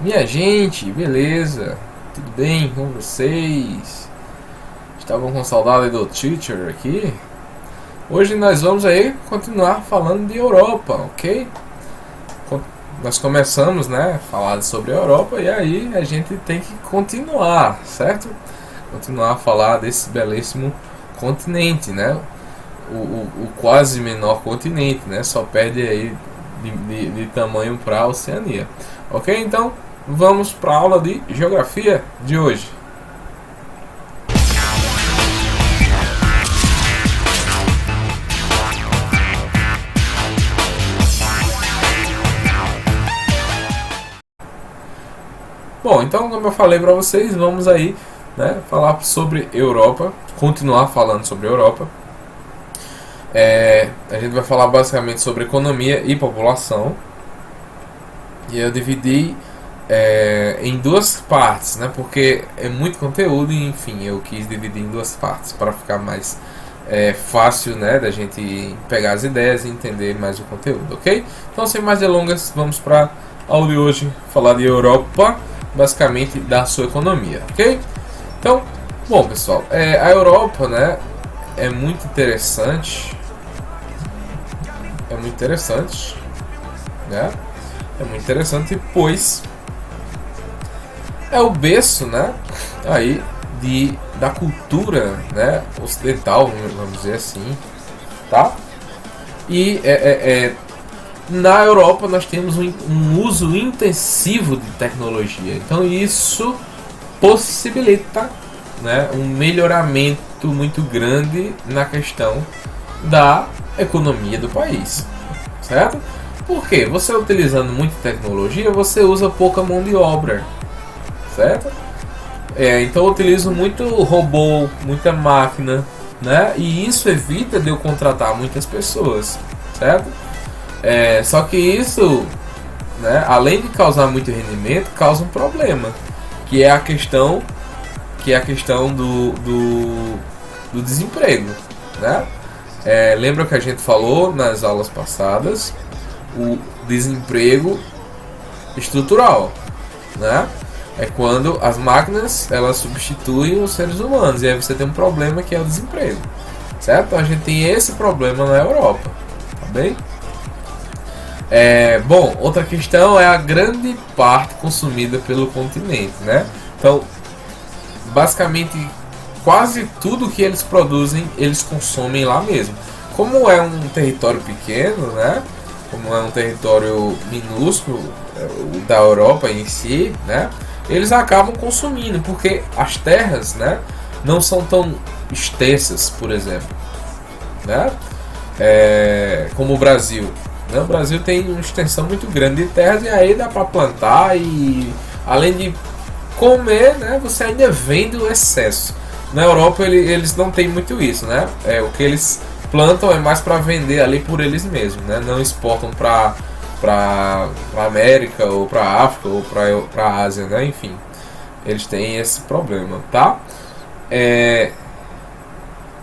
Minha gente, beleza? Tudo bem com vocês? Estavam com saudade do teacher aqui? Hoje nós vamos aí continuar falando de Europa, ok? Nós começamos, né, a falar sobre a Europa e aí a gente tem que continuar, certo? Continuar a falar desse belíssimo continente, né? O quase menor continente, né? Só perde aí de tamanho para a Oceania. Ok? Então vamos para a aula de geografia de hoje. Bom, então como eu falei para vocês, vamos aí, né, falar sobre Europa, continuar falando sobre Europa. A gente vai falar basicamente sobre economia e população. E eu dividi em duas partes, né? Porque é muito conteúdo e enfim, eu quis dividir em duas partes para ficar mais fácil, né, da gente pegar as ideias e entender mais o conteúdo, ok? Então, sem mais delongas, vamos para a aula de hoje, falar de Europa, basicamente da sua economia, ok? Então, bom pessoal, a Europa, né, é muito interessante, né? É muito interessante, pois é o berço, né, aí da cultura, né, ocidental, vamos dizer assim, tá? E na Europa nós temos um uso intensivo de tecnologia, então isso possibilita, né, um melhoramento muito grande na questão da economia do país, certo? Porque você utilizando muita tecnologia, você usa pouca mão de obra, certo? Então eu utilizo muito robô, muita máquina, né? E isso evita de eu contratar muitas pessoas, certo? Só que isso, né, além de causar muito rendimento, causa um problema, que é a questão do desemprego, né? Lembra que a gente falou nas aulas passadas o desemprego estrutural, né? É quando as máquinas elas substituem os seres humanos e aí você tem um problema que é o desemprego, certo? Então a gente tem esse problema na Europa, tá bem? Bom, outra questão é a grande parte consumida pelo continente, né? Então, basicamente quase tudo que eles produzem eles consomem lá mesmo. Como é um território pequeno, né? Como é um território minúsculo da Europa em si, né? Eles acabam consumindo, porque as terras, né, não são tão extensas, por exemplo, né? Como o Brasil, né? O Brasil tem uma extensão muito grande de terras e aí dá para plantar e além de comer, né, você ainda vende o excesso. Na Europa eles não tem muito isso, né? O que eles plantam é mais para vender ali por eles mesmos, né? Não exportam para América ou para África ou para Ásia, né? Enfim, eles têm esse problema, tá?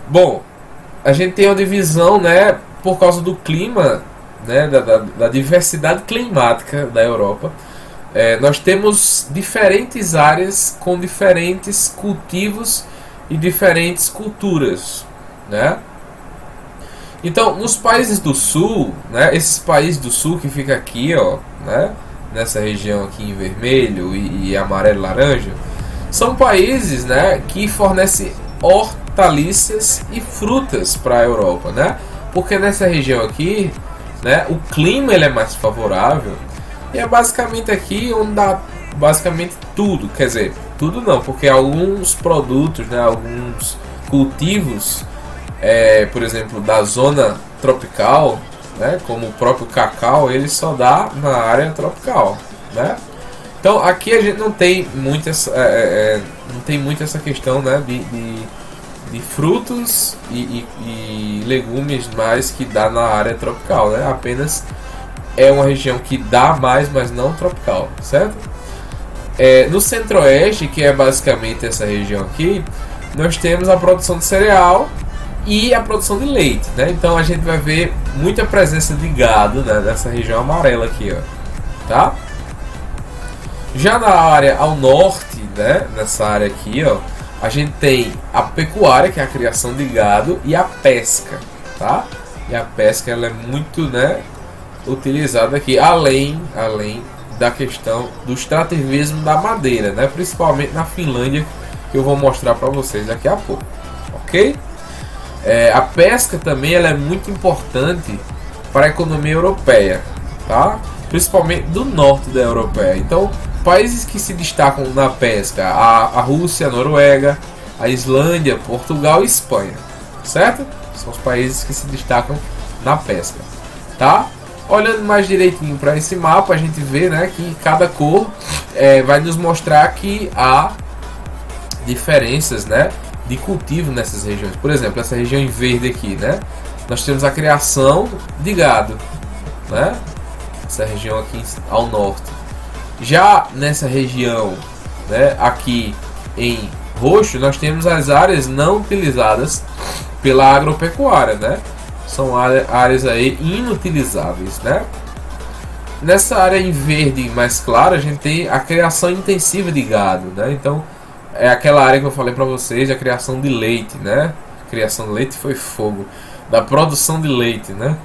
Bom, a gente tem uma divisão, né? Por causa do clima, né? Da diversidade climática da Europa. Nós temos diferentes áreas com diferentes cultivos e diferentes culturas, né? Então, nos países do sul, né, esses países do sul que fica aqui, ó, né, nessa região aqui em vermelho e amarelo laranja, são países, né, que fornecem hortaliças e frutas para a Europa, né? Porque nessa região aqui, né, o clima ele é mais favorável e é basicamente aqui onde dá basicamente tudo, quer dizer, tudo não, porque alguns produtos, né, alguns cultivos por exemplo, da zona tropical, né, como o próprio cacau, ele só dá na área tropical, né? Então aqui a gente não tem muito essa questão, né, de frutos e legumes mais que dá na área tropical, né? Apenas é uma região que dá mais, mas não tropical, certo? No centro-oeste, que é basicamente essa região aqui, nós temos a produção de cereal e a produção de leite, né? Então a gente vai ver muita presença de gado, né, nessa região amarela aqui, ó, tá? Já na área ao norte, né, nessa área aqui, ó, a gente tem a pecuária, que é a criação de gado, e a pesca, tá? E a pesca ela é muito, né, utilizada aqui, além da questão do extrativismo da madeira, né, principalmente na Finlândia, que eu vou mostrar para vocês daqui a pouco, ok? A pesca também ela é muito importante para a economia europeia, tá? Principalmente do norte da europeia. Então, países que se destacam na pesca, a Rússia, a Noruega, a Islândia, Portugal e Espanha, certo? São os países que se destacam na pesca, tá? Olhando mais direitinho para esse mapa, a gente vê, né, que cada cor vai nos mostrar que há diferenças, né, de cultivo nessas regiões. Por exemplo, essa região em verde aqui, né, nós temos a criação de gado, né, essa região aqui ao norte. Já nessa região, né, aqui em roxo, nós temos as áreas não utilizadas pela agropecuária, né, são áreas aí inutilizáveis, né. Nessa área em verde mais clara, a gente tem a criação intensiva de gado, né, então é aquela área que eu falei para vocês, a criação de leite, né? Criação de leite foi fogo. Da produção de leite, né?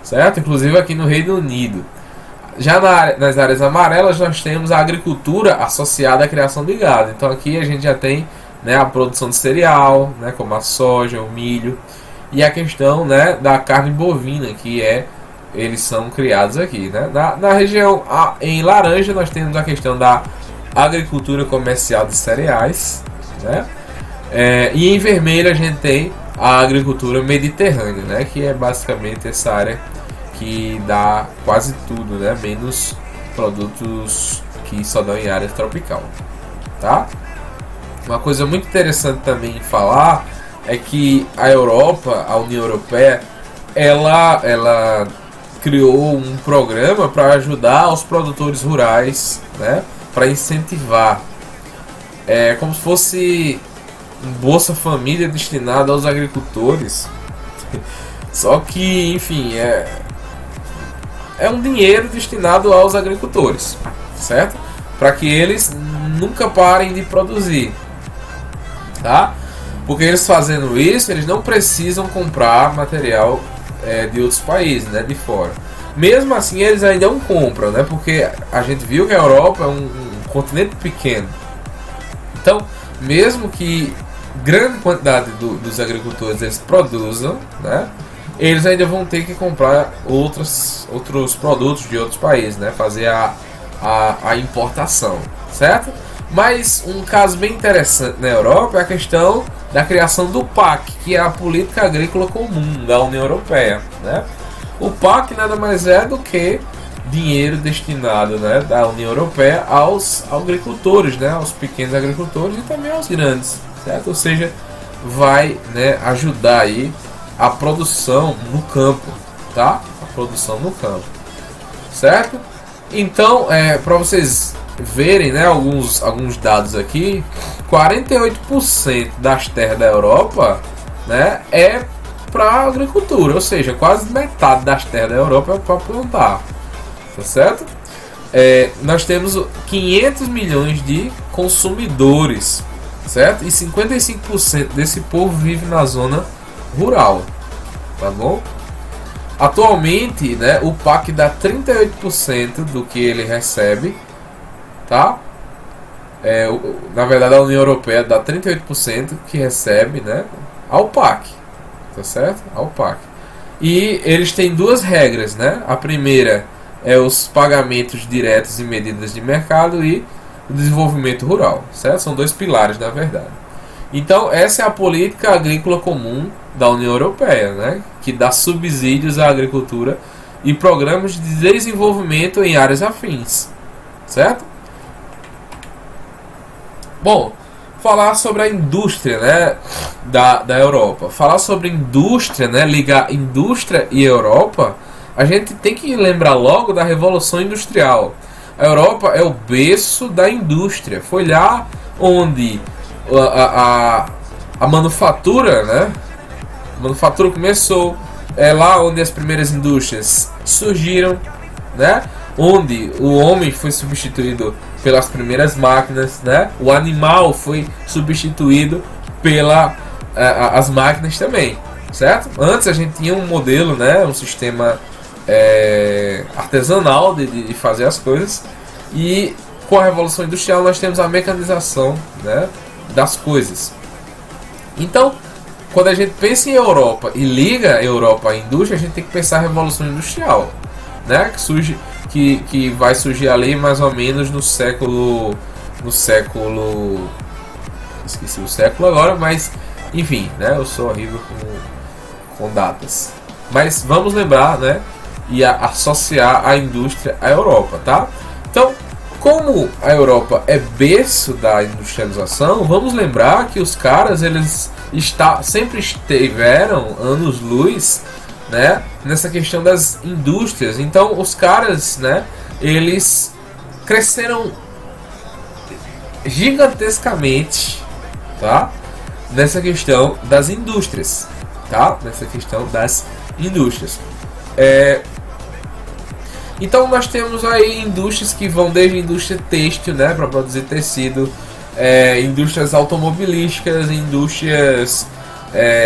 Certo? Inclusive aqui no Reino Unido. Já nas áreas amarelas nós temos a agricultura associada à criação de gado. Então aqui a gente já tem, né, a produção de cereal, né, como a soja, o milho. E a questão, né, da carne bovina, que eles são criados aqui, né? Na região em laranja nós temos a questão da agricultura comercial de cereais, né? E em vermelho a gente tem a agricultura mediterrânea, né? Que é basicamente essa área que dá quase tudo, né? Menos produtos que só dão em área tropical, tá? Uma coisa muito interessante também em falar é que a Europa, a União Europeia, ela criou um programa para ajudar os produtores rurais, né? Para incentivar, como se fosse um Bolsa Família destinado aos agricultores. Só que, enfim, é um dinheiro destinado aos agricultores, certo? Para que eles nunca parem de produzir, tá? Porque eles fazendo isso, eles não precisam comprar material de outros países, né, de fora. Mesmo assim, eles ainda não compram, né? Porque a gente viu que a Europa é um continente pequeno. Então, mesmo que grande quantidade dos agricultores eles produzam, né? Eles ainda vão ter que comprar outros produtos de outros países, né? Fazer a importação, certo? Mas um caso bem interessante na Europa é a questão da criação do PAC, que é a Política Agrícola Comum da União Europeia, né? O PAC nada mais é do que dinheiro destinado, né, da União Europeia aos agricultores, né, aos pequenos agricultores e também aos grandes, certo? Ou seja, vai, né, ajudar aí a produção no campo, tá? A produção no campo, certo? Então, para vocês verem, né, alguns dados aqui, 48% das terras da Europa, né, é para agricultura, ou seja, quase metade das terras da Europa é para plantar, tá certo? Nós temos 500 milhões de consumidores, certo? E 55% desse povo vive na zona rural, tá bom? Atualmente, né, o PAC dá 38% do que ele recebe, tá? Na verdade, a União Europeia dá 38% que recebe, né, ao PAC, tá certo? Ao PAC. E eles têm duas regras, né? A primeira é os pagamentos diretos e medidas de mercado e o desenvolvimento rural, certo? São dois pilares, na verdade. Então, essa é a política agrícola comum da União Europeia, né? Que dá subsídios à agricultura e programas de desenvolvimento em áreas afins, certo? Bom, falar sobre a indústria, né, da Europa. Falar sobre indústria, né, ligar indústria e Europa, a gente tem que lembrar logo da Revolução Industrial. A Europa é o berço da indústria. Foi lá onde a manufatura, né, a manufatura começou. É lá onde as primeiras indústrias surgiram, né? onde o homem foi substituído pelas primeiras máquinas, né? O animal foi substituído pela as máquinas também, certo? Antes a gente tinha um modelo, né? Um sistema artesanal de fazer as coisas, e com a Revolução Industrial nós temos a mecanização, né, das coisas. Então, quando a gente pensa em Europa e liga a Europa à indústria, a gente tem que pensar a Revolução Industrial, né, que vai surgir ali mais ou menos no século esqueci o século agora, mas enfim, né, eu sou horrível com datas. Mas vamos lembrar, né, e associar a indústria à Europa, tá? Então, como a Europa é berço da industrialização, vamos lembrar que os caras eles sempre estiveram anos-luz, né, nessa questão das indústrias. Então, os caras, né, eles cresceram gigantescamente, tá? Nessa questão das indústrias, tá? Nessa questão das indústrias. Então nós temos aí indústrias que vão desde a indústria têxtil, né, para produzir tecido, indústrias automobilísticas, indústrias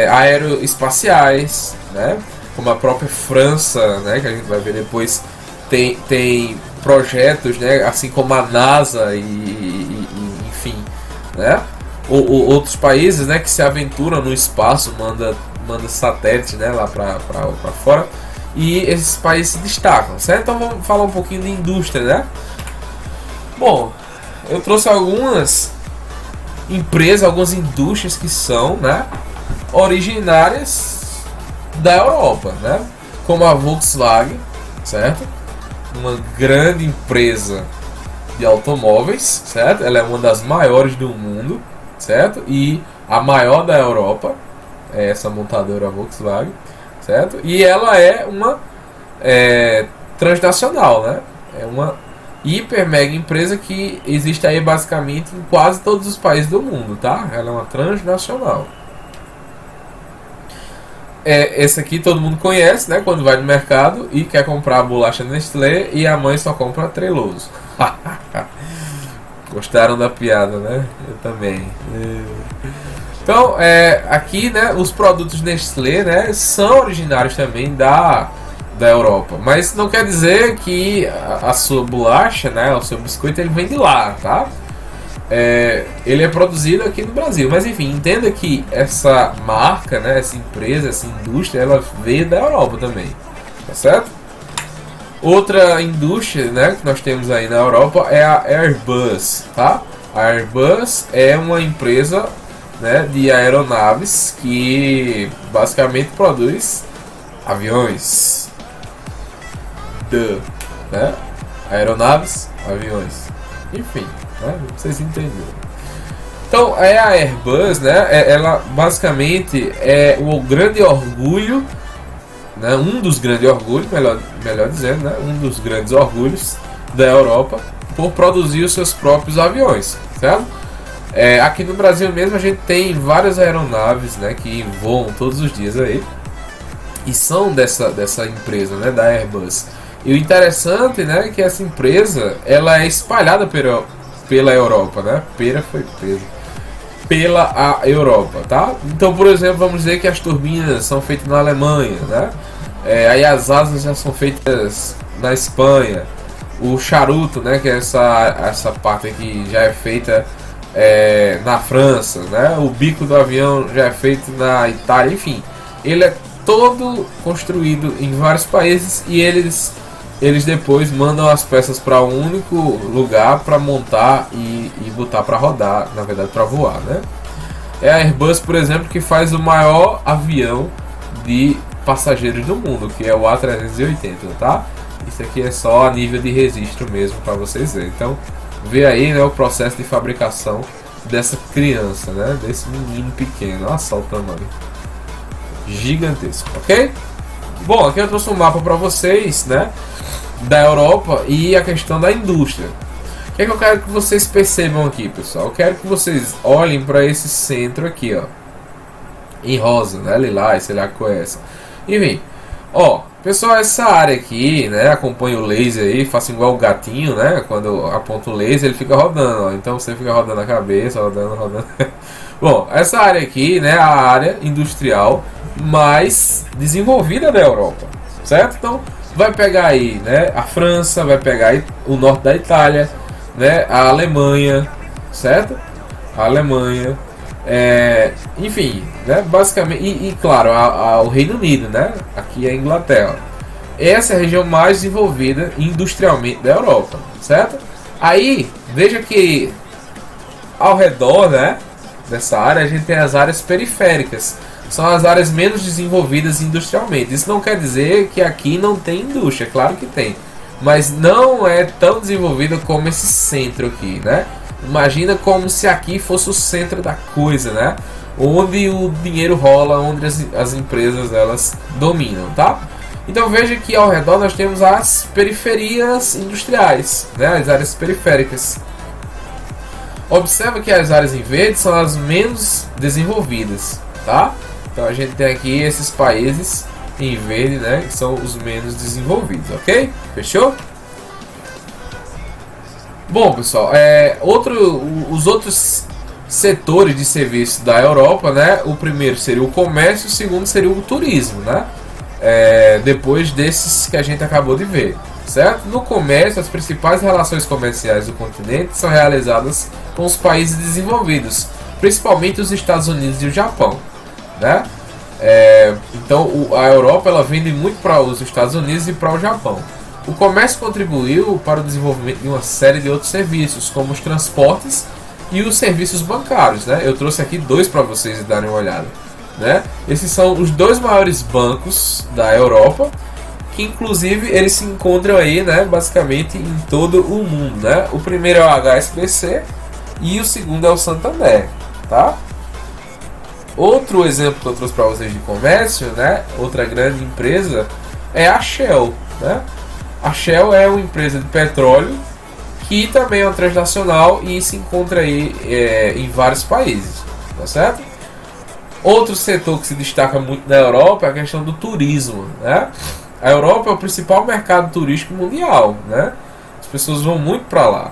aeroespaciais, né, como a própria França, né, que a gente vai ver depois, tem projetos, né, assim como a NASA e enfim, né, outros países, né, que se aventuram no espaço, manda satélites, né, lá para fora. E esses países se destacam, certo? Então vamos falar um pouquinho de indústria, né? Bom, eu trouxe algumas empresas, algumas indústrias que são, né, originárias da Europa, né? Como a Volkswagen, certo? Uma grande empresa de automóveis, certo? Ela é uma das maiores do mundo, certo? E a maior da Europa é essa montadora Volkswagen, certo? E ela é uma transnacional, né? É uma hiper mega empresa que existe aí basicamente em quase todos os países do mundo, tá? Ela é uma transnacional. Esse aqui todo mundo conhece, né? Quando vai no mercado e quer comprar a bolacha Nestlé e a mãe só compra Treloso. Gostaram da piada, né? Eu também. Então, aqui, né, os produtos Nestlé, né, são originários também da Europa, mas não quer dizer que a sua bolacha, né, o seu biscoito, ele vem de lá, tá? Ele é produzido aqui no Brasil, mas enfim, entenda que essa marca, né, essa empresa, essa indústria, ela veio da Europa também, tá certo? Outra indústria, né, que nós temos aí na Europa é a Airbus, tá? A Airbus é uma empresa, né, de aeronaves que basicamente produz aviões, né? Aeronaves, aviões, enfim, né? Vocês entenderam. Então a Airbus, né, ela basicamente é o grande orgulho, né, um dos grandes orgulhos, melhor dizendo, né, um dos grandes orgulhos da Europa por produzir os seus próprios aviões, certo? Aqui no Brasil mesmo a gente tem várias aeronaves, né, que voam todos os dias aí e são dessa empresa, né, da Airbus. E o interessante, né, é que essa empresa ela é espalhada pela Europa, né? Pela a Europa, tá? Então, por exemplo, vamos dizer que as turbinas são feitas na Alemanha, né? Aí as asas já são feitas na Espanha. O charuto, né, que é essa parte aqui já é feita na França, né? O bico do avião já é feito na Itália, enfim, ele é todo construído em vários países e eles depois mandam as peças para um único lugar para montar e botar para rodar, na verdade para voar, né? É a Airbus, por exemplo, que faz o maior avião de passageiros do mundo, que é o A380, tá? Isso aqui é só a nível de registro mesmo para vocês verem. Então, vê aí, né, o processo de fabricação dessa criança, né, desse menino pequeno. Olha só o tamanho gigantesco, ok? Bom, aqui eu trouxe um mapa para vocês, né, da Europa e a questão da indústria. O que é que eu quero que vocês percebam aqui, pessoal? Eu quero que vocês olhem para esse centro aqui, ó, em rosa, né, lilás, sei lá qual é essa. Enfim, ó, Pessoal, essa área aqui, né, acompanha o laser aí, faça igual o gatinho, né, quando aponta o laser ele fica rodando, ó, então você fica rodando a cabeça, rodando, rodando. Bom, essa área aqui, né, a área industrial mais desenvolvida da Europa, certo? Então, vai pegar aí, né, a França, vai pegar aí o norte da Itália, né, a Alemanha, certo? A Alemanha, enfim, né, basicamente, e claro, o Reino Unido, né, aqui é a Inglaterra. Essa é a região mais desenvolvida industrialmente da Europa, certo? Aí, veja que ao redor, né, dessa área a gente tem as áreas periféricas, são as áreas menos desenvolvidas industrialmente. Isso não quer dizer que aqui não tem indústria, claro que tem, mas não é tão desenvolvida como esse centro aqui, né? Imagina como se aqui fosse o centro da coisa, né? Onde o dinheiro rola, onde as empresas elas dominam, tá? Então veja que ao redor nós temos as periferias industriais, né? As áreas periféricas. Observa que as áreas em verde são as menos desenvolvidas, tá? Então a gente tem aqui esses países em verde, né? Que são os menos desenvolvidos, ok? Fechou? Bom, pessoal, os outros setores de serviço da Europa, né? O primeiro seria o comércio, o segundo seria o turismo, né? Depois desses que a gente acabou de ver, certo? No comércio, as principais relações comerciais do continente são realizadas com os países desenvolvidos, principalmente os Estados Unidos e o Japão, né? Então a Europa ela vende muito para os Estados Unidos e para o Japão. O comércio contribuiu para o desenvolvimento de uma série de outros serviços, como os transportes e os serviços bancários, né? Eu trouxe aqui dois para vocês darem uma olhada, né? Esses são os dois maiores bancos da Europa, que inclusive eles se encontram aí, né, basicamente em todo o mundo, né? O primeiro é o HSBC e o segundo é o Santander, tá? Outro exemplo que eu trouxe para vocês de comércio, né? Outra grande empresa é a Shell, né? A Shell é uma empresa de petróleo que também é uma transnacional e se encontra aí em vários países, tá certo? Outro setor que se destaca muito na Europa é a questão do turismo, né? A Europa é o principal mercado turístico mundial, né? As pessoas vão muito para lá.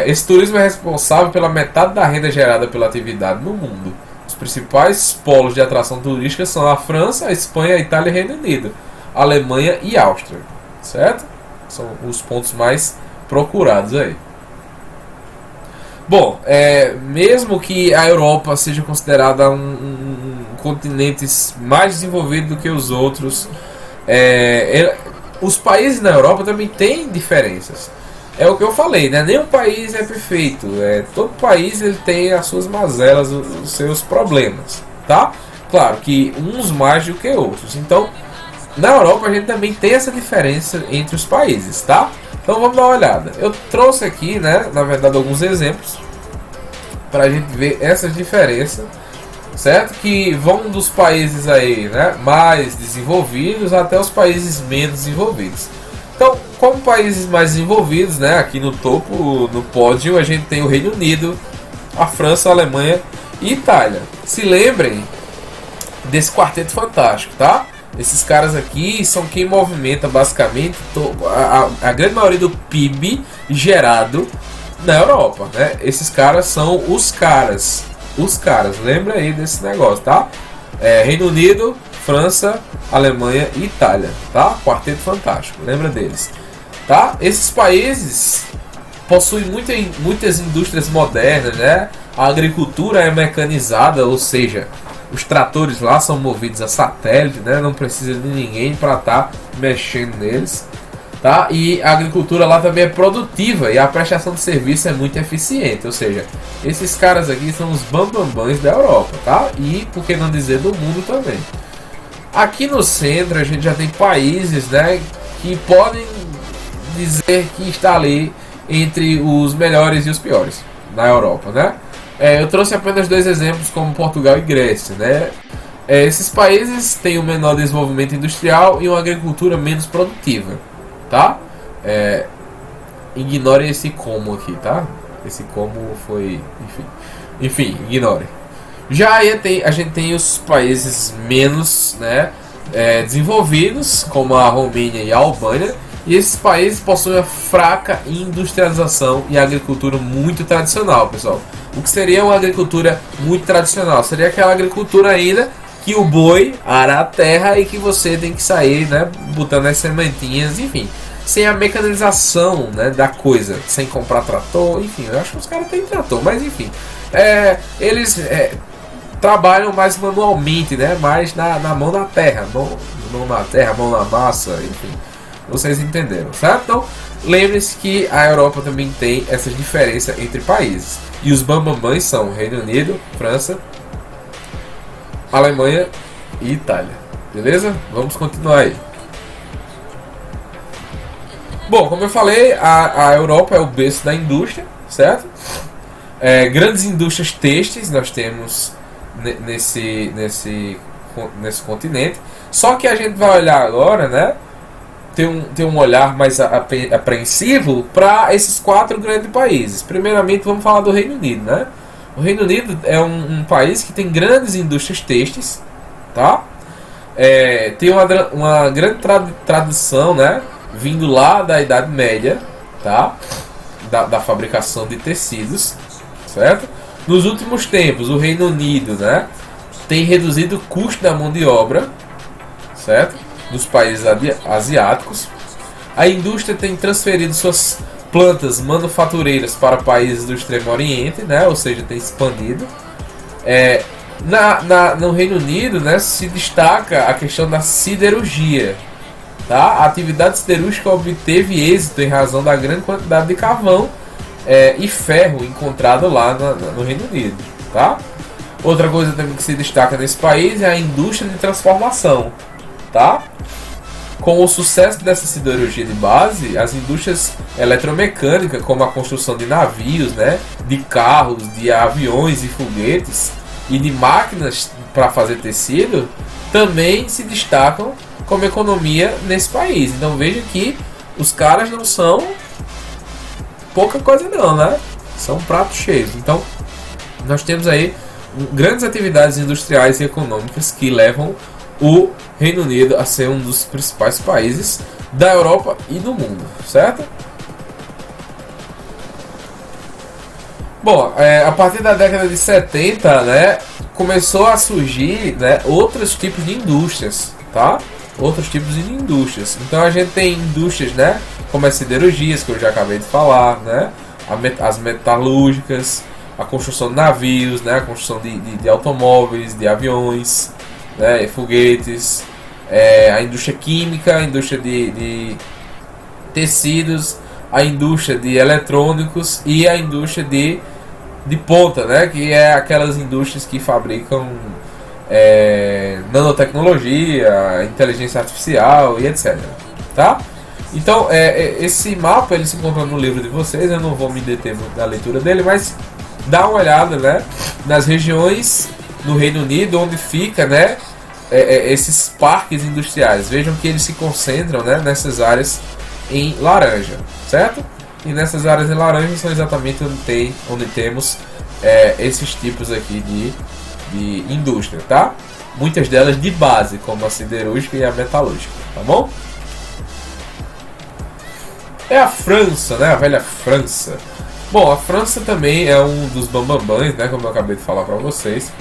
Esse turismo é responsável pela metade da renda gerada pela atividade no mundo. Os principais polos de atração turística são a França, a Espanha, a Itália e o Reino Unido, a Alemanha e a Áustria, certo? São os pontos mais procurados aí. Bom, mesmo que a Europa seja considerada um continente mais desenvolvido do que os outros, os países na Europa também têm diferenças. É o que eu falei, né? Nenhum país é perfeito. Todo país ele tem as suas mazelas, os seus problemas, tá? Claro que uns mais do que outros. Então, na Europa a gente também tem essa diferença entre os países, tá? Então vamos dar uma olhada. Eu trouxe aqui, né, na verdade, alguns exemplos para a gente ver essas diferenças, certo? Que vão dos países aí, né, mais desenvolvidos até os países menos desenvolvidos. Então, como países mais desenvolvidos, né, aqui no topo, no pódio, a gente tem o Reino Unido, a França, a Alemanha e Itália. Se lembrem desse quarteto fantástico, tá? Esses caras aqui são quem movimenta basicamente a grande maioria do PIB gerado na Europa, né? Esses caras são os caras. Lembra aí desse negócio, tá? Reino Unido, França, Alemanha e Itália, tá? Quarteto fantástico, lembra deles, tá? Esses países possuem muitas indústrias modernas, né? A agricultura é mecanizada, ou seja, os tratores lá são movidos a satélite, né? Não precisa de ninguém para estar mexendo neles, tá? E a agricultura lá também é produtiva e a prestação de serviço é muito eficiente, ou seja, esses caras aqui são os bambambãs da Europa, tá? E por que não dizer do mundo também. Aqui no centro a gente já tem países, né, que podem dizer que está ali entre os melhores e os piores na Europa, né? Eu trouxe apenas dois exemplos como Portugal e Grécia, né? Esses países têm um menor desenvolvimento industrial e uma agricultura menos produtiva, tá? Ignore esse como aqui, tá? Esse como foi, enfim, ignore. Já aí a gente tem os países menos, né, desenvolvidos, como a Romênia e a Albânia, e esses países possuem uma fraca industrialização e agricultura muito tradicional, pessoal. O que seria uma agricultura muito tradicional? Seria aquela agricultura ainda que o boi ara a terra e que você tem que sair, né, botando as sementinhas, enfim, sem a mecanização, né, da coisa, sem comprar trator, enfim, eu acho que os caras têm trator, mas enfim, eles trabalham mais manualmente, né, mais na mão da terra, mão na terra, mão na massa, enfim, vocês entenderam, certo? Então, lembre-se que a Europa também tem essa diferença entre países, e os bambambãs são Reino Unido, França, Alemanha e Itália. Beleza? Vamos continuar aí. Bom, como eu falei, a Europa é o berço da indústria, certo? Grandes indústrias têxteis nós temos nesse continente. Só que a gente vai olhar agora, né? Ter um olhar mais apreensivo para esses 4 grandes países. Primeiramente, vamos falar do Reino Unido, né? O Reino Unido é um país que tem grandes indústrias têxteis, tá? Tem uma grande tradição, né? Vindo lá da Idade Média, tá? Da fabricação de tecidos, certo? Nos últimos tempos, o Reino Unido, né? Tem reduzido o custo da mão de obra, certo? Dos países asiáticos. A indústria tem transferido suas plantas manufatureiras para países do Extremo Oriente, né? Ou seja, tem expandido. No Reino Unido, né, se destaca a questão da siderurgia, tá? A atividade siderúrgica obteve êxito em razão da grande quantidade de carvão e ferro encontrado lá no Reino Unido, tá? Outra coisa também que se destaca nesse país é a indústria de transformação, tá? Com o sucesso dessa siderurgia de base, as indústrias eletromecânicas, como a construção de navios, né, de carros, de aviões e foguetes, e de máquinas para fazer tecido, também se destacam como economia nesse país. Então veja que os caras não são pouca coisa não, né? São pratos cheios. Então nós temos aí grandes atividades industriais e econômicas que levam o Reino Unido a ser um dos principais países da Europa e do mundo, certo? Bom, a partir da década de 70, né, começou a surgir, né, outros tipos de indústrias, tá? Outros tipos de indústrias. Então a gente tem indústrias, né, como as siderurgias, que eu já acabei de falar, né, as metalúrgicas, a construção de navios, né, a construção de automóveis, de aviões, né, foguetes, a indústria química, a indústria de tecidos, a indústria de eletrônicos e a indústria de ponta, né, que é aquelas indústrias que fabricam nanotecnologia, inteligência artificial e etc. Tá? Então, esse mapa ele se encontra no livro de vocês, eu não vou me deter muito na leitura dele, mas dá uma olhada, né, nas regiões no Reino Unido onde fica, né, esses parques industriais. Vejam que eles se concentram, né, nessas áreas em laranja, certo? E nessas áreas em laranja são exatamente onde temos esses tipos aqui de indústria, tá? Muitas delas de base, como a siderúrgica e a metalúrgica, tá bom? É a França, né? A velha França. Bom, a França também é um dos bambambãs, né? Como eu acabei de falar para vocês.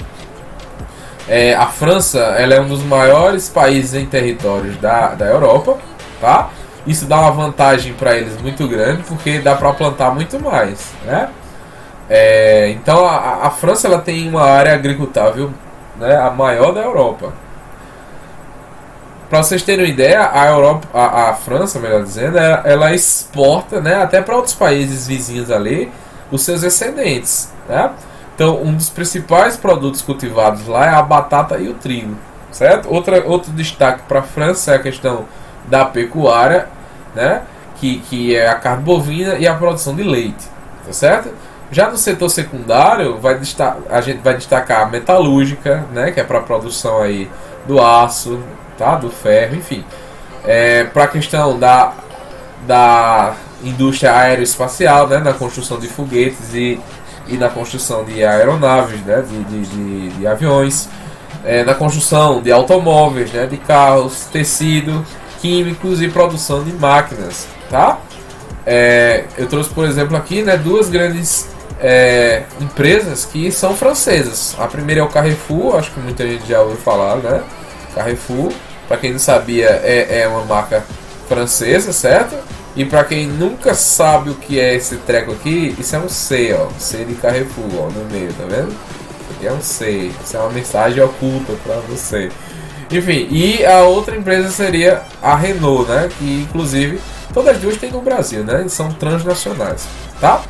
A França, ela é um dos maiores países em territórios da Europa, tá? Isso dá uma vantagem para eles muito grande, porque dá para plantar muito mais, né? Então a França ela tem uma área agricultável, né, a maior da Europa. Para vocês terem uma ideia, a França, melhor dizendo, ela exporta, né, até para outros países vizinhos ali os seus excedentes, né? Então um dos principais produtos cultivados lá é a batata e o trigo, certo? Outro destaque para a França é a questão da pecuária, né, que é a carne bovina e a produção de leite, tá certo? Já no setor secundário, a gente vai destacar a metalúrgica, né, que é para a produção aí do aço, tá, do ferro, enfim. Para a questão da indústria aeroespacial, né, na construção de foguetes e na construção de aeronaves, né, de aviões. na construção de automóveis, né, de carros, tecido, químicos e produção de máquinas, tá? Eu trouxe, por exemplo, aqui, né, duas grandes empresas que são francesas. A primeira é o Carrefour, acho que muita gente já ouviu falar, né? Carrefour, para quem não sabia, é uma marca francesa, certo? E para quem nunca sabe o que é esse treco aqui, isso é um C, ó, C de Carrefour, ó, no meio, tá vendo? É um C, isso é uma mensagem oculta para você. Enfim, e a outra empresa seria a Renault, né? Que inclusive todas as duas tem no Brasil, né? E são transnacionais, tá?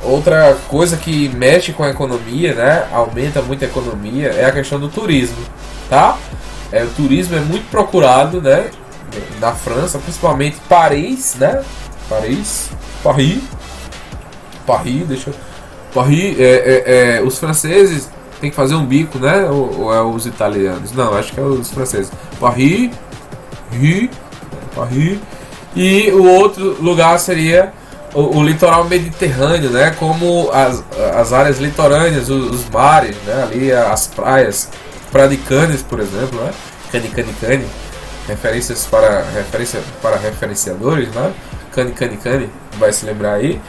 Outra coisa que mexe com a economia, né? Aumenta muito a economia, é a questão do turismo, tá? O turismo é muito procurado, né? Na França, principalmente Paris, né? Paris, os franceses tem que fazer um bico, né? Ou é os italianos? Não, acho que é os franceses. Paris. E o outro lugar seria o litoral mediterrâneo, né? Como as áreas litorâneas, os mares, né? Ali as praias, Praia de Cannes, por exemplo, né? Cane. Referência para referenciadores, né? Cane, vai se lembrar aí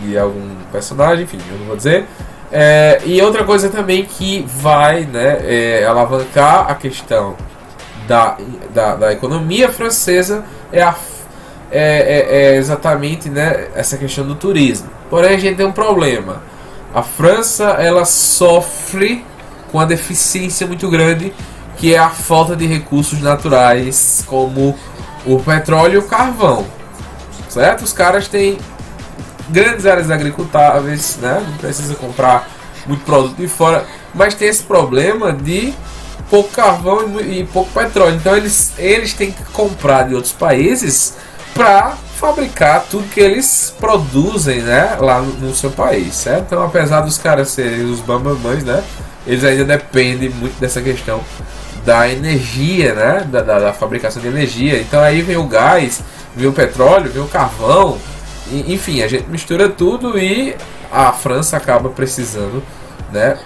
de algum personagem, enfim, eu não vou dizer. E outra coisa também que vai, né, alavancar a questão da economia francesa é exatamente, né, essa questão do turismo. Porém, a gente tem um problema. A França, ela sofre com a deficiência muito grande, que é a falta de recursos naturais, como o petróleo e o carvão, certo? Os caras têm grandes áreas agricultáveis, né? Não precisa comprar muito produto de fora, mas tem esse problema de pouco carvão e pouco petróleo. Então eles têm que comprar de outros países para fabricar tudo que eles produzem, né, lá no seu país, certo? Então, apesar dos caras serem os bambamães, né, eles ainda dependem muito dessa questão da energia, né, da fabricação de energia. Então aí vem o gás, vem o petróleo, vem o carvão, enfim, a gente mistura tudo e a França acaba precisando, né,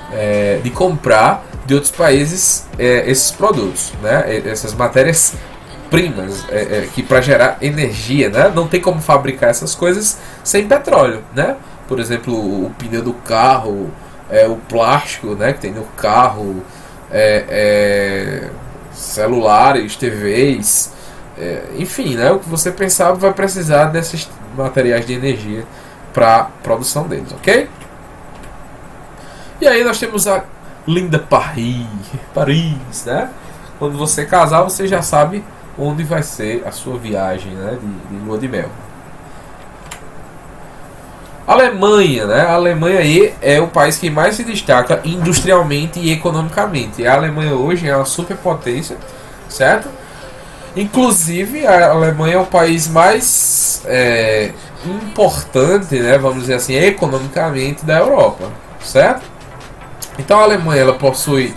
de comprar de outros países esses produtos, né, essas matérias primas, que para gerar energia, né, não tem como fabricar essas coisas sem petróleo, né? Por exemplo, o pneu do carro, o plástico, né, que tem no carro, celulares, TVs, enfim, né, o que você pensar vai precisar desses materiais de energia para produção deles, ok? E aí nós temos a linda Paris, né? Quando você casar, você já sabe onde vai ser a sua viagem, né, de lua de mel. Alemanha, né? A Alemanha aí é o país que mais se destaca industrialmente e economicamente. A Alemanha hoje é uma superpotência, certo? Inclusive a Alemanha é o país mais importante, né, vamos dizer assim, economicamente da Europa, certo? Então a Alemanha, ela possui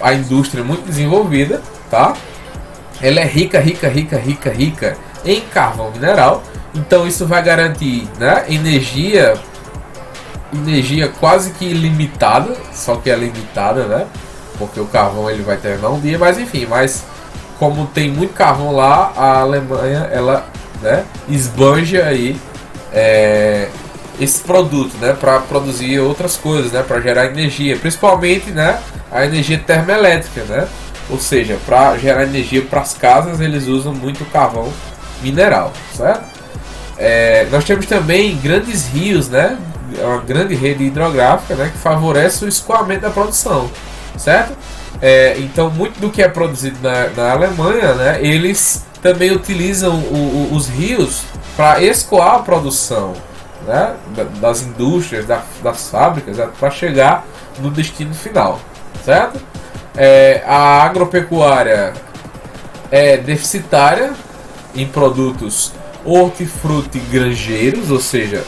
a indústria muito desenvolvida, tá? Ela é rica em carvão mineral. Então isso vai garantir, né, energia quase que ilimitada, só que é limitada, né? Porque o carvão ele vai terminar um dia, mas enfim, como tem muito carvão lá, a Alemanha, ela, né, esbanja aí esse produto, né, para produzir outras coisas, né, para gerar energia, principalmente, né, a energia termoelétrica, né? Ou seja, para gerar energia para as casas, eles usam muito carvão mineral, certo? Nós temos também grandes rios, né? Uma grande rede hidrográfica, né, que favorece o escoamento da produção, certo? Então, muito do que é produzido na Alemanha, né, eles também utilizam os rios para escoar a produção, né, das indústrias, das fábricas, né, para chegar no destino final, certo? A agropecuária é deficitária em produtos hortifrutigranjeiros, ou seja,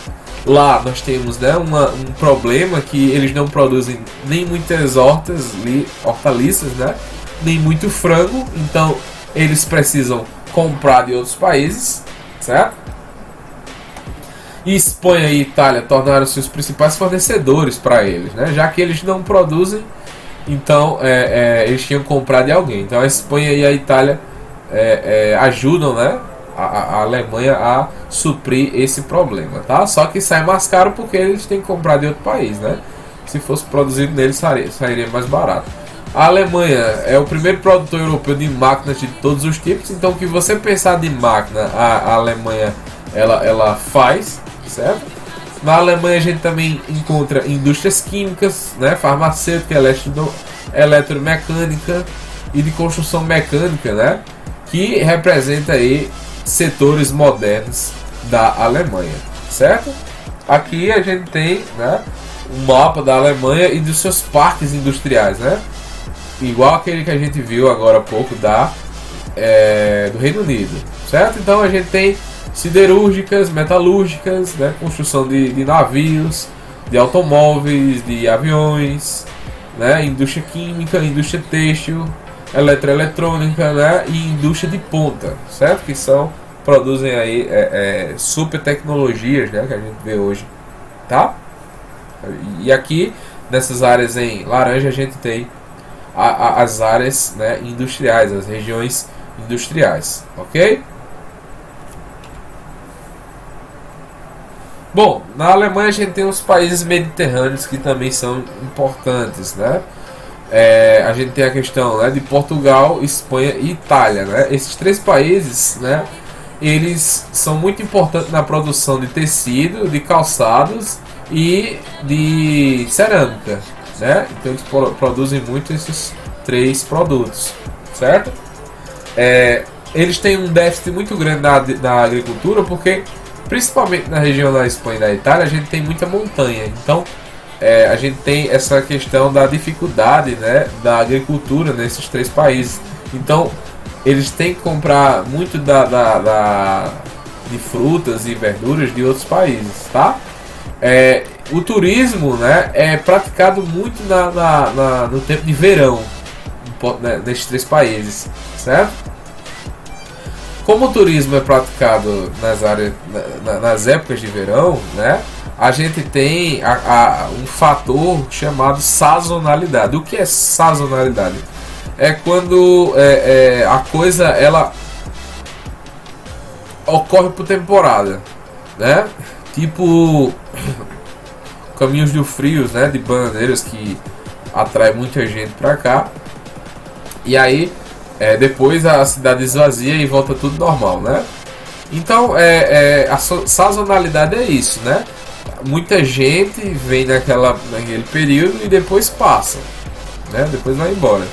lá nós temos, né, um problema que eles não produzem nem muitas hortaliças, né, nem muito frango, então eles precisam comprar de outros países, certo? E Espanha e Itália tornaram-se os principais fornecedores para eles, né? Já que eles não produzem, então eles tinham que comprar de alguém. Então a Espanha e a Itália ajudam, né, a Alemanha a suprir esse problema, tá? Só que sai mais caro porque eles têm que comprar de outro país, né? Se fosse produzido neles, sairia mais barato. A Alemanha é o primeiro produtor europeu de máquinas de todos os tipos. Então, o que você pensar de máquina, a Alemanha ela faz, certo? Na Alemanha a gente também encontra indústrias químicas, né, farmacêutica, eletromecânica e de construção mecânica, né, que representa aí setores modernos da Alemanha, certo? Aqui a gente tem, né, um mapa da Alemanha e dos seus parques industriais, né? Igual aquele que a gente viu agora há pouco do Reino Unido, certo? Então a gente tem siderúrgicas, metalúrgicas, né? Construção de navios, de automóveis, de aviões, né? Indústria química, indústria têxtil, eletroeletrônica, né? E indústria de ponta, certo? Que produzem aí super tecnologias, né? Que a gente vê hoje, tá? E aqui nessas áreas em laranja a gente tem as áreas, né, industriais, as regiões industriais, ok? Bom, na Alemanha a gente tem os países mediterrâneos que também são importantes, né? A gente tem a questão, né, de Portugal, Espanha e Itália, né? Esses três países, né, eles são muito importantes na produção de tecido, de calçados e de cerâmica, né? Então eles produzem muito esses três produtos, certo? Eles têm um déficit muito grande na agricultura, porque principalmente na região da Espanha e da Itália a gente tem muita montanha. Então a gente tem essa questão da dificuldade, né, da agricultura nesses três países. Então eles têm que comprar muito de frutas e verduras de outros países, tá? O turismo, né, é praticado muito no tempo de verão, né, nesses três países, certo? Como o turismo é praticado nas épocas de verão, né, a gente tem um fator chamado sazonalidade. O que é sazonalidade? É quando a coisa ela ocorre por temporada, né? Tipo Caminhos do Frios, né, de Bananeiras, que atrai muita gente pra cá. E aí depois a cidade esvazia e volta tudo normal, né? Então a sazonalidade é isso, né? Muita gente vem naquele período e depois passa, né? Depois vai embora.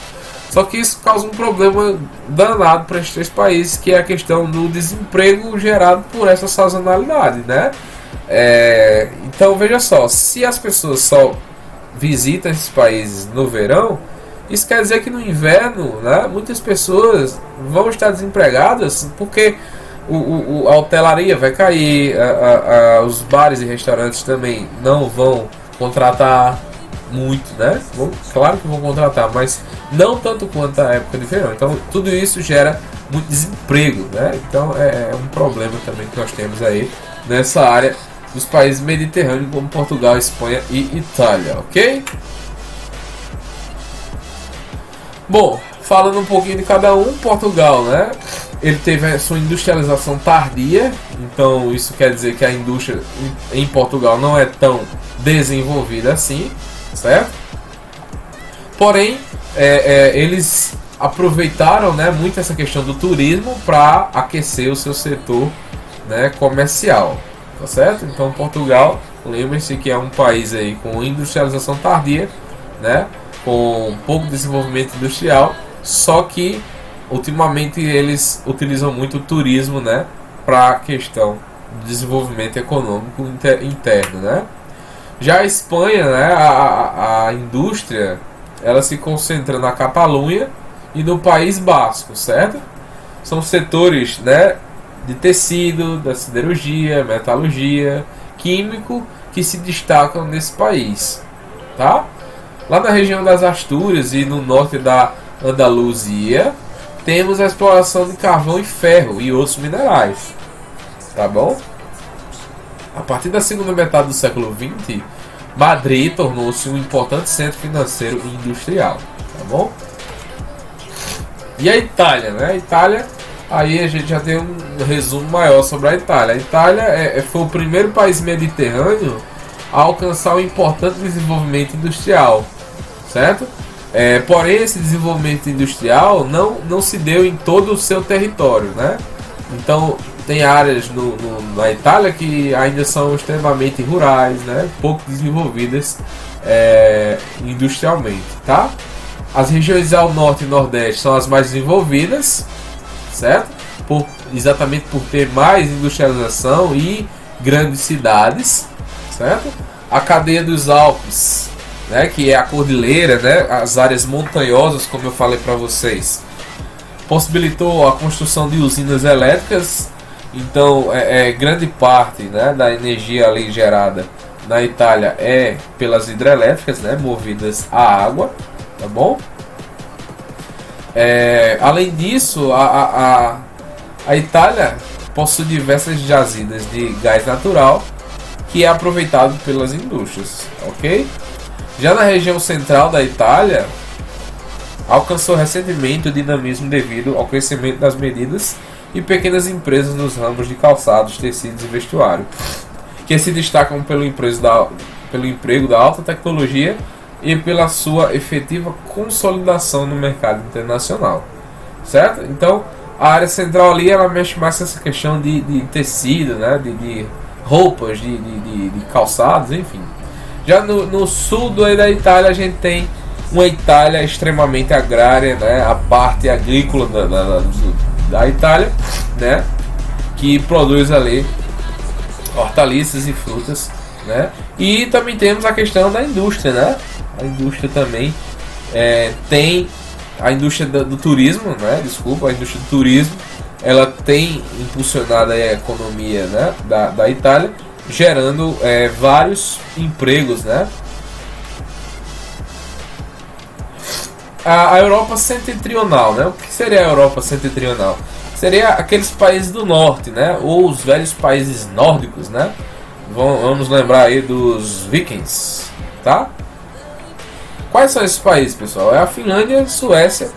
Só que isso causa um problema danado para esses três países, que é a questão do desemprego gerado por essa sazonalidade, né? Então veja só, se as pessoas só visitam esses países no verão, isso quer dizer que no inverno, né, muitas pessoas vão estar desempregadas, porque a hotelaria vai cair, os bares e restaurantes também não vão contratar muito, né? Claro que vão contratar, mas não tanto quanto a época de verão. Então tudo isso gera muito desemprego, né? Então é um problema também que nós temos aí nessa área dos países mediterrâneos, como Portugal, Espanha e Itália, ok? Bom, falando um pouquinho de cada um, Portugal, né? Ele teve a sua industrialização tardia, então isso quer dizer que a indústria em Portugal não é tão desenvolvida assim, certo? Porém, eles aproveitaram, né, muito essa questão do turismo para aquecer o seu setor, né, comercial, tá certo? Então Portugal, lembre-se que é um país aí com industrialização tardia, né, com pouco desenvolvimento industrial, só que ultimamente eles utilizam muito o turismo, né, para a questão do desenvolvimento econômico interno, né? Já a Espanha, né, a indústria, ela se concentra na Catalunha e no País Basco, certo? São setores, né, de tecido, da siderurgia, metalurgia, químico, que se destacam nesse país, tá? Lá na região das Astúrias e no norte da Andaluzia, temos a exploração de carvão e ferro e outros minerais, tá bom? A partir da segunda metade do século XX, Madrid tornou-se um importante centro financeiro e industrial, tá bom? E a Itália, né? A Itália, aí a gente já tem um resumo maior sobre a Itália. A Itália foi o primeiro país mediterrâneo a alcançar um importante desenvolvimento industrial, certo? Porém, esse desenvolvimento industrial não se deu em todo o seu território, né? Então, tem áreas na Itália que ainda são extremamente rurais, né? Pouco desenvolvidas industrialmente, tá? As regiões ao norte e nordeste são as mais desenvolvidas, certo? Exatamente por ter mais industrialização e grandes cidades, certo? A cadeia dos Alpes, né, que é a cordilheira, né, as áreas montanhosas, como eu falei para vocês, possibilitou a construção de usinas elétricas. Então, grande parte, né, da energia ali gerada na Itália é pelas hidrelétricas, né, movidas a água, tá bom? Além disso, a Itália possui diversas jazidas de gás natural que é aproveitado pelas indústrias, ok? Já na região central da Itália, alcançou recentemente o dinamismo devido ao crescimento das medidas e pequenas empresas nos ramos de calçados, tecidos e vestuário, que se destacam pelo emprego da alta tecnologia e pela sua efetiva consolidação no mercado internacional, certo? Então, a área central ali, ela mexe mais com essa questão de tecido, né? de roupas, de calçados, enfim. Já no sul da Itália, a gente tem uma Itália extremamente agrária, né? A parte agrícola da Itália, né? Que produz ali hortaliças e frutas, né? E também temos a questão da indústria, né? A indústria também tem a indústria do turismo, né? Desculpa, a indústria do turismo, ela tem impulsionado a economia, né, da Itália, gerando vários empregos, né? A Europa setentrional, né? O que seria a Europa setentrional? Seria aqueles países do norte, né? Ou os velhos países nórdicos, né? Vamos lembrar aí dos vikings, tá? Quais são esses países, pessoal? É a Finlândia, Suécia,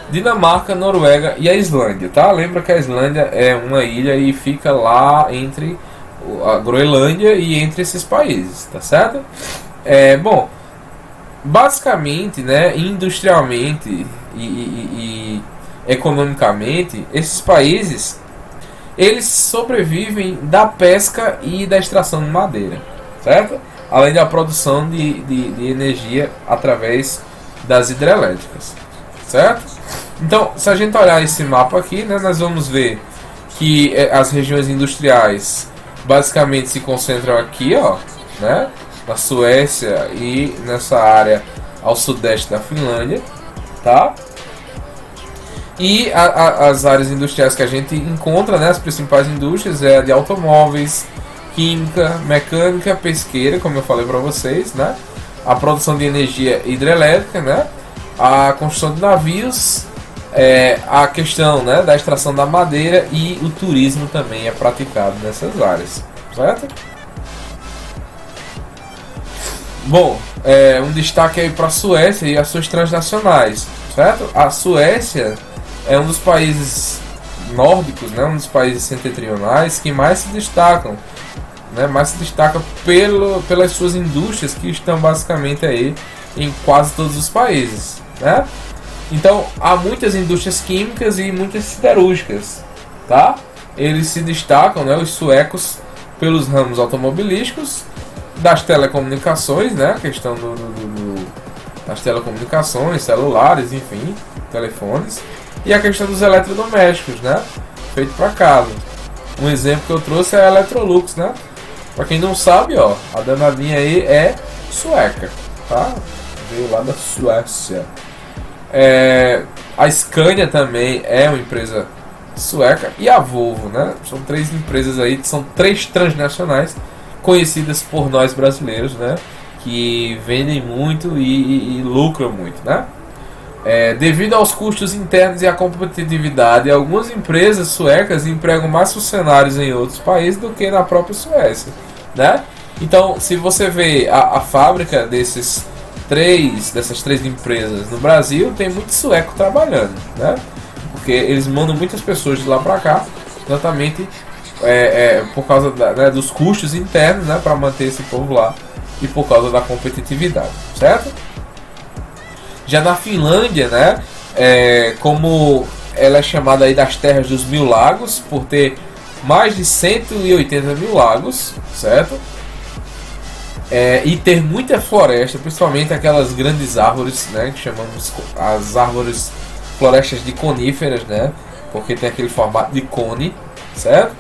Dinamarca, Noruega e a Islândia, tá? Lembra que a Islândia é uma ilha e fica lá entre a Groenlândia e entre esses países, tá certo? Bom, basicamente, né, industrialmente e economicamente, esses países, eles sobrevivem da pesca e da extração de madeira, certo? Além da produção de energia através das hidrelétricas, certo? Então, se a gente olhar esse mapa aqui, né, nós vamos ver que as regiões industriais basicamente se concentram aqui, ó, né, na Suécia e nessa área ao sudeste da Finlândia, tá? E as áreas industriais que a gente encontra, né, as principais indústrias é a de automóveis, química, mecânica, pesqueira, como eu falei para vocês, né? A produção de energia hidrelétrica, né? A construção de navios, a questão, né, da extração da madeira e o turismo também é praticado nessas áreas, certo? Bom, um destaque aí para a Suécia e as suas transnacionais, certo? A Suécia é um dos países nórdicos, né, um dos países setentrionais que mais se destacam, né, mais se destaca pelas suas indústrias que estão basicamente aí em quase todos os países, né? Então há muitas indústrias químicas e muitas siderúrgicas, tá? Eles se destacam, né, os suecos, pelos ramos automobilísticos, das telecomunicações, né, a questão das telecomunicações, celulares, enfim, telefones, e a questão dos eletrodomésticos, né, feito para casa. Um exemplo que eu trouxe é a Electrolux, né? Pra quem não sabe, ó, a danadinha aí é sueca, tá? Veio lá da Suécia. A Scania também é uma empresa sueca e a Volvo, né? São três empresas aí, são três transnacionais conhecidas por nós brasileiros, né? Que vendem muito e lucram muito, né? Devido aos custos internos e à competitividade, algumas empresas suecas empregam mais funcionários em outros países do que na própria Suécia, né? Então, se você vê a fábrica dessas três empresas no Brasil, tem muito sueco trabalhando, né? Porque eles mandam muitas pessoas de lá para cá, exatamente por causa dos custos internos, né, para manter esse povo lá e por causa da competitividade, certo? Já na Finlândia, né, como ela é chamada aí das terras dos 1000 lagos, por ter mais de 180 mil lagos, certo? E ter muita floresta, principalmente aquelas grandes árvores, né, que chamamos as árvores florestas de coníferas, né, porque tem aquele formato de cone, certo?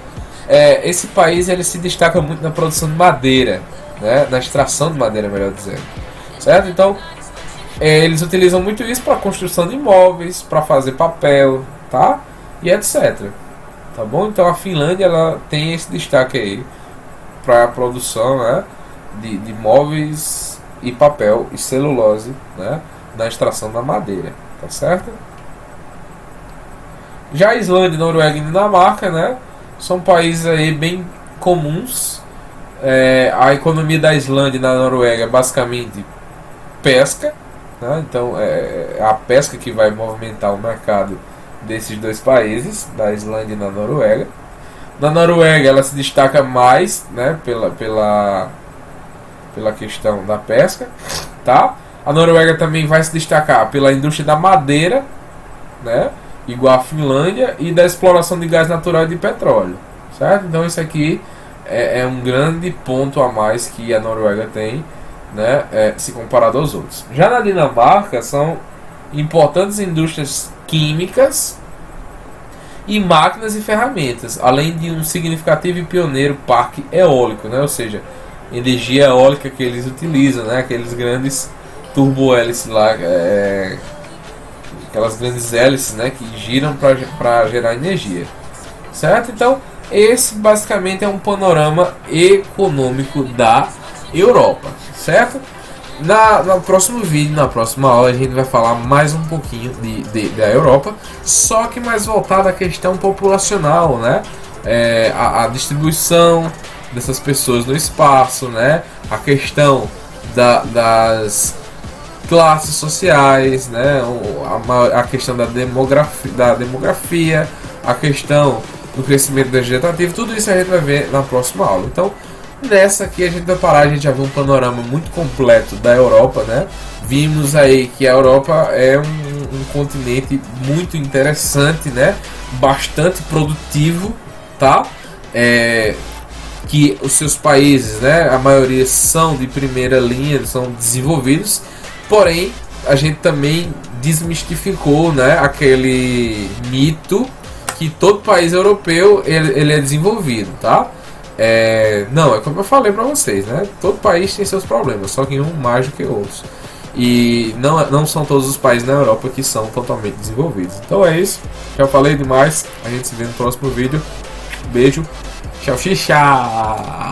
Esse país ele se destaca muito na produção de madeira, né, na extração de madeira, melhor dizendo, certo? Então eles utilizam muito isso para construção de imóveis, para fazer papel, tá? E etc. Tá bom? Então a Finlândia ela tem esse destaque aí para a produção, né, de móveis e papel e celulose, né, na extração da madeira, tá certo? Já a Islândia, Noruega e Dinamarca, né, são países aí bem comuns. A economia da Islândia e da Noruega é basicamente pesca, né? Então é a pesca que vai movimentar o mercado desses dois países, da Islândia e da Noruega. Na Noruega ela se destaca mais, né, pela questão da pesca, tá? A Noruega também vai se destacar pela indústria da madeira, né, igual a Finlândia, e da exploração de gás natural e de petróleo, certo? Então isso aqui é um grande ponto a mais que a Noruega tem, né, se comparado aos outros. Já na Dinamarca são importantes indústrias químicas e máquinas e ferramentas, além de um significativo e pioneiro parque eólico, né, ou seja, energia eólica que eles utilizam, né, aqueles grandes turbo-hélices lá, aquelas grandes hélices, né, que giram para gerar energia, certo? Então esse basicamente é um panorama econômico da Europa, certo? No próximo vídeo, na próxima aula, a gente vai falar mais um pouquinho da Europa, só que mais voltado à questão populacional, né? A distribuição dessas pessoas no espaço, né? A questão das classes sociais, né? A questão da demografia, a questão do crescimento vegetativo, tudo isso a gente vai ver na próxima aula. Então, nessa aqui a gente vai parar, a gente já viu um panorama muito completo da Europa, né? Vimos aí que a Europa é um continente muito interessante, né? Bastante produtivo, tá? Que os seus países, né? A maioria são de primeira linha, são desenvolvidos, porém a gente também desmistificou, né, aquele mito que todo país europeu ele é desenvolvido, tá? Não, é como eu falei pra vocês, né? Todo país tem seus problemas, só que um mais do que outros. E não são todos os países na Europa que são totalmente desenvolvidos. Então é isso, já falei demais. A gente se vê no próximo vídeo. Beijo, tchau, xixa!